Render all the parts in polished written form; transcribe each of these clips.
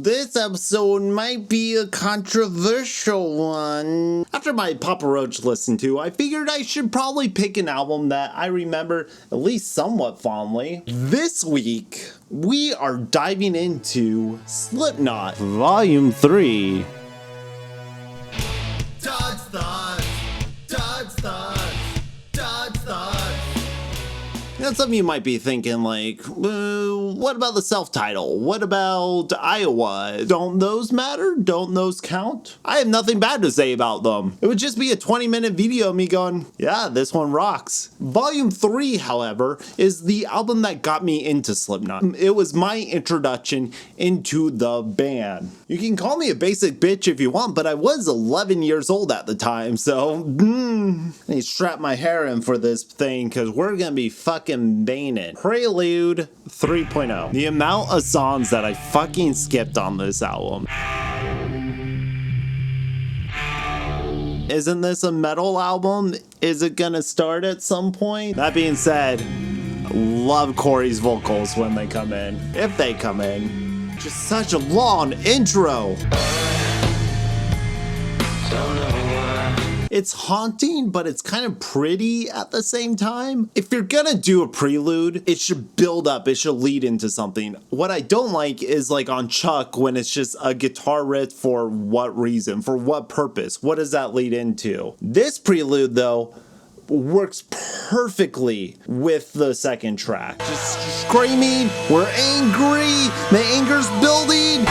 This episode might be a controversial one. After my Papa Roach listened to, I figured I should probably pick an album that I remember at least somewhat fondly. This week, we are diving into Slipknot, Volume 3. Doug's Thoughts, Doug's Thoughts, Doug's Thoughts. Now, some of you might be thinking, like, what about the self-title? What about Iowa? Don't those matter? Don't those count? I have nothing bad to say about them. It would just be a 20-minute video of me going, yeah, this one rocks. Volume 3, however, is the album that got me into Slipknot. It was my introduction into the band. You can call me a basic bitch if you want, but I was 11 years old at the time, so I need to strap my hair in for this thing, because we're gonna be fucking banging. Prelude 3.0. The amount of songs that I fucking skipped on this album. Isn't this a metal album? Is it gonna start at some point? That being said, love Corey's vocals when they come in. If they come in. Just such a long intro. It's haunting, but it's kind of pretty at the same time. If you're gonna do a prelude, it should build up, it should lead into something. What I don't like is like on Chuck, when it's just a guitar riff for what reason, for what purpose, what does that lead into? This prelude though, works perfectly with the second track. Just screaming, we're angry, the anger's building.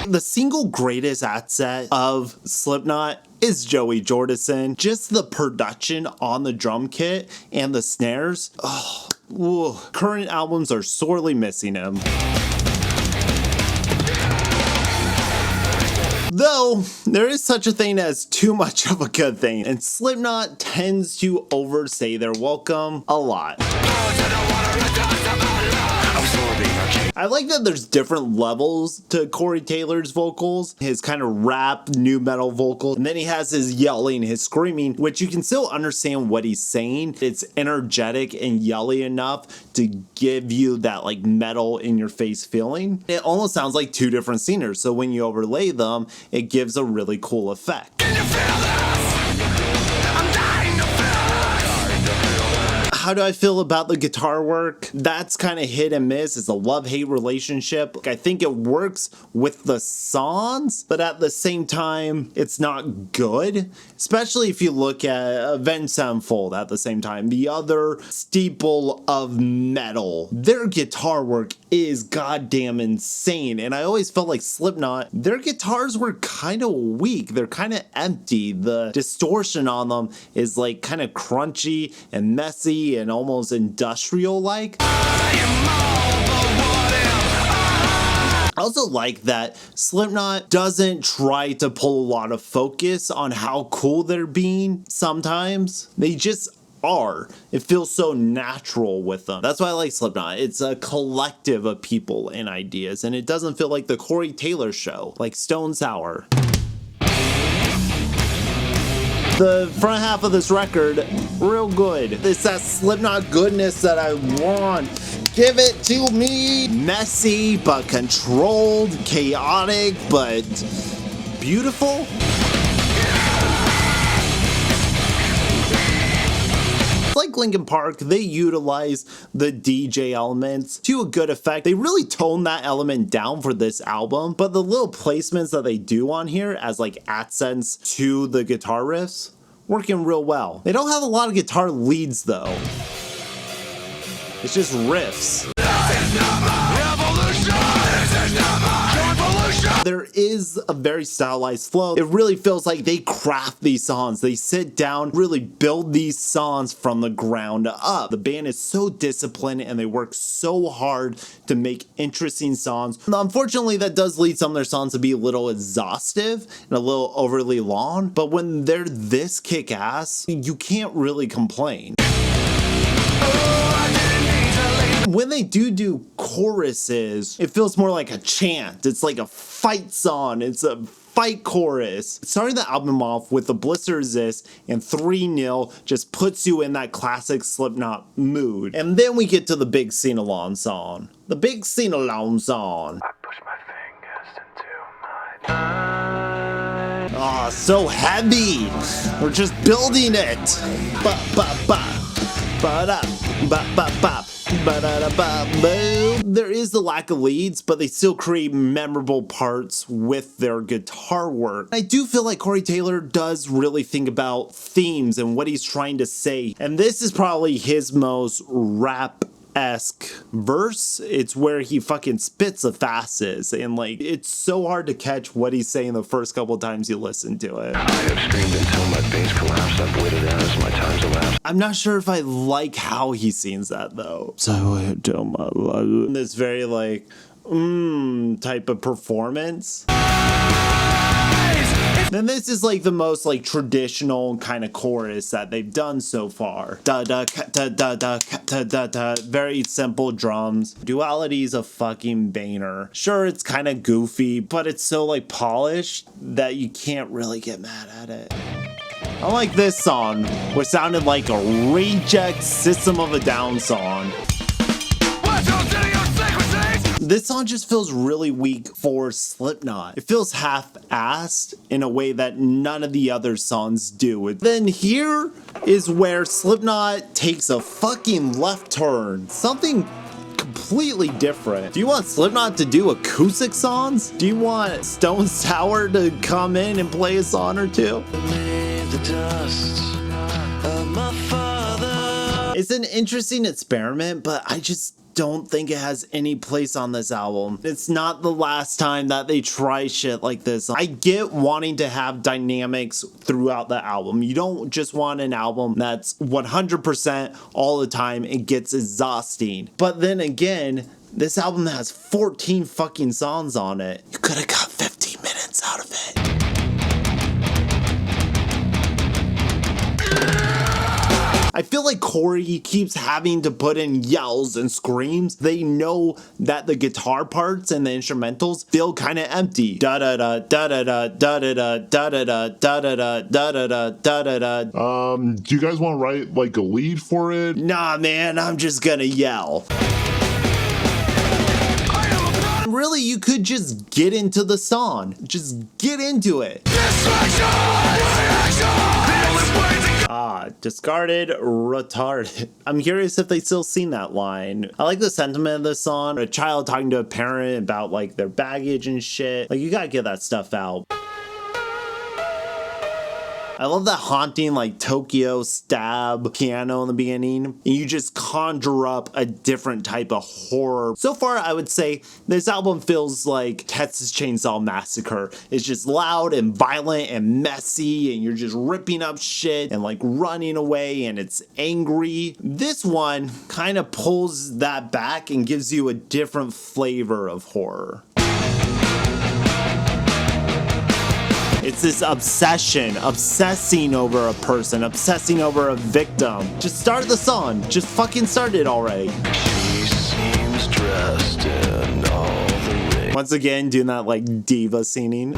The single greatest asset of Slipknot is Joey Jordison. Just the production on the drum kit and the snares. Current albums are sorely missing him. Though, there is such a thing as too much of a good thing, and Slipknot tends to overstay their welcome a lot. I like that there's different levels to Corey Taylor's vocals. His kind of rap, new metal vocal. And then he has his yelling, his screaming, which you can still understand what he's saying. It's energetic and yelly enough to give you that like metal in your face feeling. It almost sounds like two different singers. So when you overlay them, it gives a really cool effect. Can you feel this? I'm dying to feel this. How do I feel about the guitar work? That's kind of hit and miss. It's a love-hate relationship. I think it works with the songs, but at the same time, it's not good. Especially if you look at Avenged Sevenfold at the same time. The other staple of metal. Their guitar work is goddamn insane. And I always felt like Slipknot, their guitars were kind of weak. They're kind of empty. The distortion on them is like kind of crunchy and messy and almost industrial-like. I also like that Slipknot doesn't try to pull a lot of focus on how cool they're being sometimes. They just are. It feels so natural with them. That's why I like Slipknot. It's a collective of people and ideas, and it doesn't feel like the Corey Taylor show, like Stone Sour. The front half of this record, real good. It's that Slipknot goodness that I want. Give it to me. Messy, but controlled. Chaotic, but beautiful. Like Linkin Park, they utilize the DJ elements to a good effect. They really tone that element down for this album, but the little placements that they do on here as like accents to the guitar riffs, working real well. They don't have a lot of guitar leads though. It's just riffs. There is a very stylized flow. It really feels like they craft these songs. They sit down, really build these songs from the ground up. The band is so disciplined and they work so hard to make interesting songs. Unfortunately, that does lead some of their songs to be a little exhaustive and a little overly long, but when they're this kick-ass, you can't really complain. When they do choruses, it feels more like a chant. It's like a fight song. It's a fight chorus. Starting the album off with the Blister Resist and 3-0 just puts you in that classic Slipknot mood. And then we get to the big sing-along song. The big sing-along song. I push my fingers into my eyes. Ah, so heavy. We're just building it. Ba ba ba. Ba da ba ba ba. There is the lack of leads, but they still create memorable parts with their guitar work. I do feel like Corey Taylor does really think about themes and what he's trying to say, and this is probably his most rap-esque verse. It's where he fucking spits the fastest, and like it's so hard to catch what he's saying the first couple times you listen to it. I have screamed until my veins collapsed. I've waited as my time's elapsed. I'm not sure if I like how he sings that though. So I waited till my life. This very like type of performance. Then this is like the most like traditional kind of chorus that they've done so far. Da da da da da da da da. Very simple drums. Duality's a fucking banger. Sure, it's kind of goofy, but it's so like polished that you can't really get mad at it. I like this song, which sounded like a reject System of a Down song. This song just feels really weak for Slipknot. It feels half-assed in a way that none of the other songs do. Then here is where Slipknot takes a fucking left turn. Something completely different. Do you want Slipknot to do acoustic songs? Do you want Stone Sour to come in and play a song or two? It's an interesting experiment, but I just don't think it has any place on this album. It's not the last time that they try shit like this. I get wanting to have dynamics throughout the album. You don't just want an album that's 100% all the time. It gets exhausting. But then again, this album has 14 fucking songs on it. You could have got 15 minutes out of it. I feel like Corey keeps having to put in yells and screams. They know that the guitar parts and the instrumentals feel kind of empty. Da da da da da da da da da da da da da da da da da da da. Do you guys want to write like a lead for it? Nah, man, I'm just gonna yell. Really, you could just get into the song. Just get into it. Discarded, retarded. I'm curious if they still seen that line. I like the sentiment of the song. A child talking to a parent about like their baggage and shit. Like you gotta get that stuff out. I love that haunting like Tokyo stab piano in the beginning. And you just conjure up a different type of horror. So far, I would say this album feels like Texas Chainsaw Massacre. It's just loud and violent and messy and you're just ripping up shit and like running away and it's angry. This one kind of pulls that back and gives you a different flavor of horror. It's this obsession, obsessing over a person, obsessing over a victim. Just start the song. Just fucking start it already. She seems dressed in all the rings. Once again, doing that like diva singing.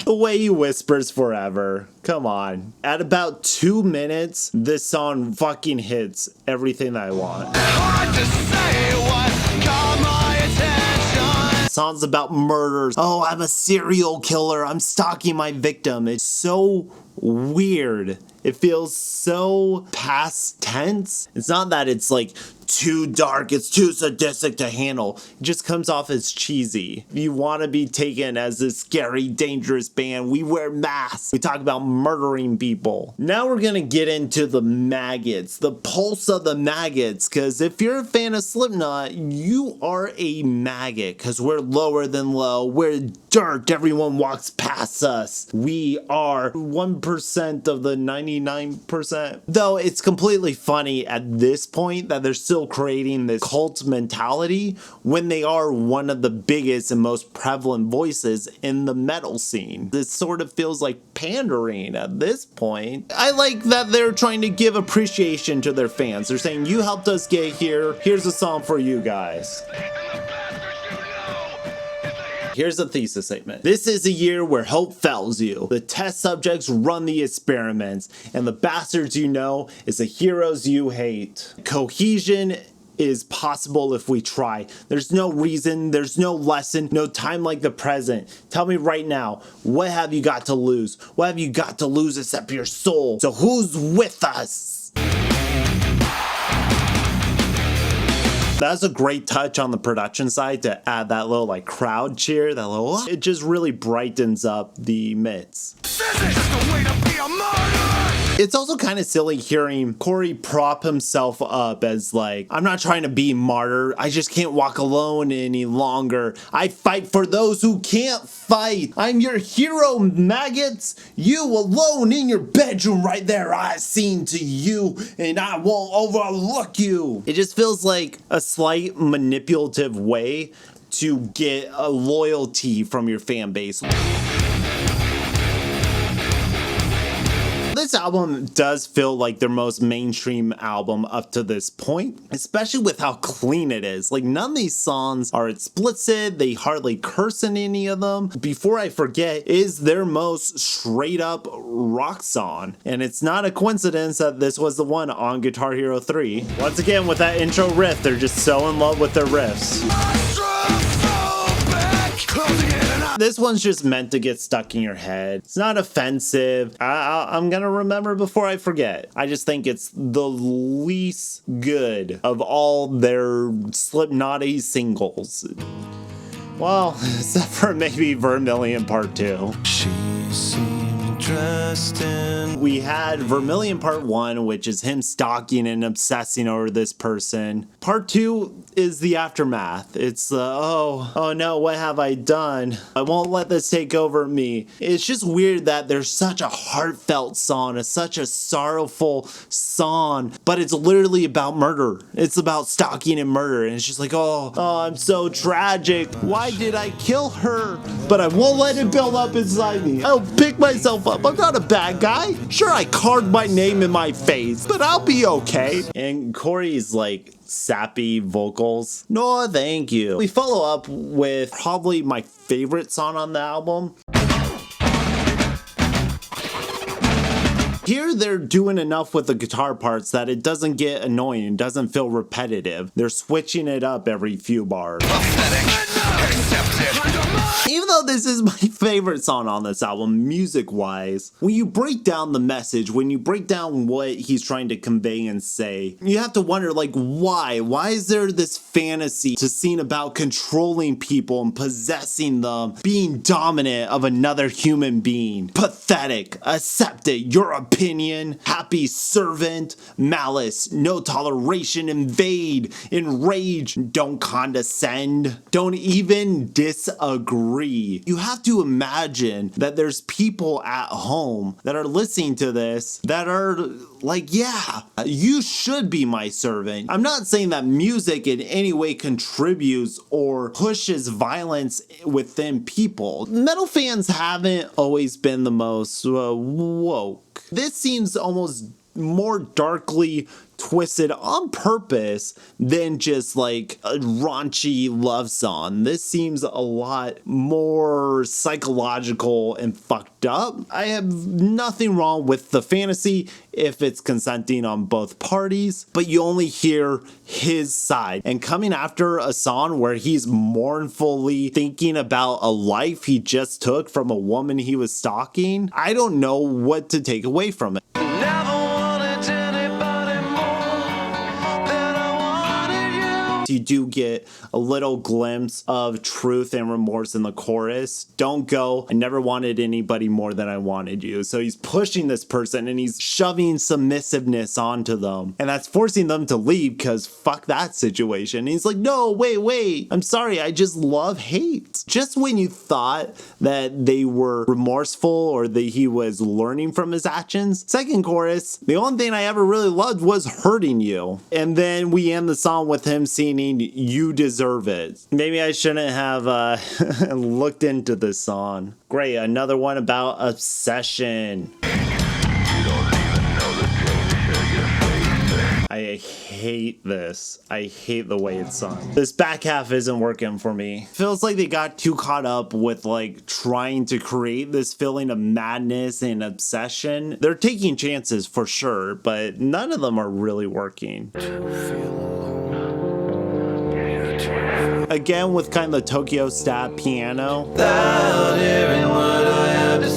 The way he whispers forever. Come on. At about 2 minutes, this song fucking hits everything that I want. Hard to say what caught my attention. Songs about murders. Oh, I'm a serial killer. I'm stalking my victim. It's so weird. It feels so past tense. It's not that it's like too dark, it's too sadistic to handle. It just comes off as cheesy. If you want to be taken as this scary, dangerous band, we wear masks. We talk about murdering people. Now we're gonna get into the maggots, the pulse of the maggots, because if you're a fan of Slipknot, you are a maggot, because we're lower than low. We're dirt. Everyone walks past us. We are 1% of the 99%. Though it's completely funny at this point that they're still creating this cult mentality when they are one of the biggest and most prevalent voices in the metal scene. This sort of feels like pandering at this point. I like that they're trying to give appreciation to their fans. They're saying, you helped us get here. Here's a song for you guys. Here's a thesis statement. This is a year where hope fails you. The test subjects run the experiments, and the bastards you know is the heroes you hate. Cohesion is possible if we try. There's no reason, there's no lesson, no time like the present. Tell me right now, what have you got to lose? What have you got to lose except your soul? So who's with us? That's a great touch on the production side to add that little like crowd cheer, that little, it just really brightens up the midst. This is just a way to be a martyr. It's also kind of silly hearing Corey prop himself up as like, I'm not trying to be martyr. I just can't walk alone any longer. I fight for those who can't fight. I'm your hero, maggots. You alone in your bedroom right there. I seen to you and I won't overlook you. It just feels like a slight manipulative way to get a loyalty from your fan base. This album does feel like their most mainstream album up to this point, especially with how clean it is. Like, none of these songs are explicit, they hardly curse in any of them. Before I forget is their most straight up rock song, and it's not a coincidence that this was the one on Guitar Hero 3. Once again, with that intro riff, they're just so in love with their riffs. This one's just meant to get stuck in your head. It's not offensive. I'm gonna remember before I forget. I just think it's the least good of all their Slipknot-y singles. Well, except for maybe Vermilion Part 2. She seemed dressed in. We had Vermilion Part 1, which is him stalking and obsessing over this person. Part 2 is the aftermath. It's oh no, what have I done? I won't let this take over me. It's just weird that there's such a heartfelt song, it's such a sorrowful song, but it's literally about murder. It's about stalking and murder, and it's just like, oh, I'm so tragic. Why did I kill her? But I won't let it build up inside me. I'll pick myself up. I'm not a bad guy. Sure, I carved my name in my face, but I'll be okay. And Corey's like sappy vocals. No, thank you. We follow up with probably my favorite song on the album. Here they're doing enough with the guitar parts that it doesn't get annoying, it doesn't feel repetitive. They're switching it up every few bars. Even though this is my favorite song on this album, music-wise, when you break down the message, when you break down what he's trying to convey and say, you have to wonder, like, why? Why is there this fantasy to sing about controlling people and possessing them, being dominant of another human being? Pathetic. Accept it. Your opinion. Happy servant. Malice. No toleration. Invade. Enrage. Don't condescend. Don't even disagree. You have to imagine that there's people at home that are listening to this that are like, yeah, you should be my servant. I'm not saying that music in any way contributes or pushes violence within people. Metal fans haven't always been the most woke. This seems almost more darkly twisted on purpose than just like a raunchy love song. This seems a lot more psychological and fucked up. I have nothing wrong with the fantasy if it's consenting on both parties, but you only hear his side. And coming after a song where he's mournfully thinking about a life he just took from a woman he was stalking, I don't know what to take away from it. You do get a little glimpse of truth and remorse in the chorus. Don't go. I never wanted anybody more than I wanted you. So he's pushing this person and he's shoving submissiveness onto them. And that's forcing them to leave because fuck that situation. And he's like, no, wait. I'm sorry. I just love hate. Just when you thought that they were remorseful or that he was learning from his actions. Second chorus, the only thing I ever really loved was hurting you. And then we end the song with him singing You Deserve It. Maybe I shouldn't have looked into this song. Great, another one about obsession. I hate this. I hate the way it's sung. This back half isn't working for me. Feels like they got too caught up with like trying to create this feeling of madness and obsession. They're taking chances for sure, but none of them are really working. Again, with kind of the Tokyo Stat piano.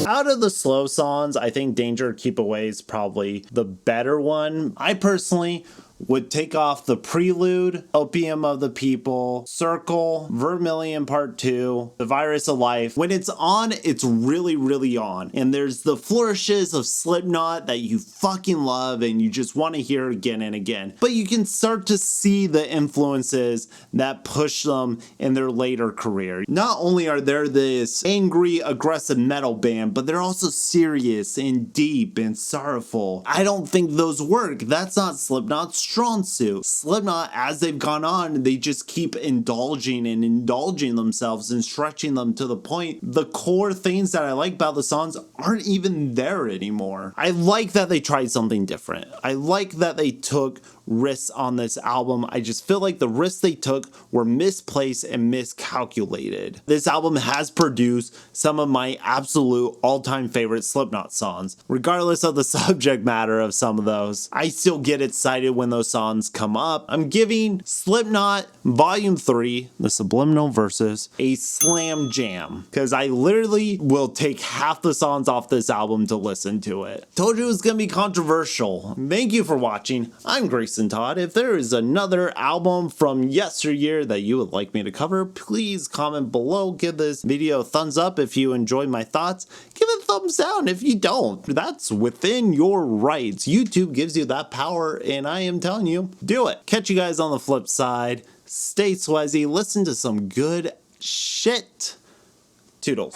Out of the slow songs, I think Danger Keep Away is probably the better one. I personally would take off the Prelude, Opium of the People, Circle, Vermilion Part 2, The Virus of Life. When it's on, it's really, really on. And there's the flourishes of Slipknot that you fucking love and you just want to hear again and again. But you can start to see the influences that push them in their later career. Not only are they this angry, aggressive metal band, but they're also serious and deep and sorrowful. I don't think those work. That's not Slipknot's strong suit. Slipknot, as they've gone on, they just keep indulging themselves and stretching them to the point the core things that I like about the songs aren't even there anymore. I like that they tried something different. I like that they took risks on this album. I just feel like the risks they took were misplaced and miscalculated. This album has produced some of my absolute all-time favorite Slipknot songs. Regardless of the subject matter of some of those, I still get excited when those songs come up. I'm giving Slipknot Volume 3, the Subliminal Verses, a slam jam, because I literally will take half the songs off this album to listen to it. Told you it was going to be controversial. Thank you for watching. I'm Grayson Todd. If there is another album from yesteryear that you would like me to cover, please comment below. Give this video a thumbs up if you enjoyed my thoughts. Give it a thumbs down if you don't. That's within your rights. YouTube gives you that power, and I am telling you, do it. Catch you guys on the flip side. Stay sweaty. Listen to some good shit. Toodles.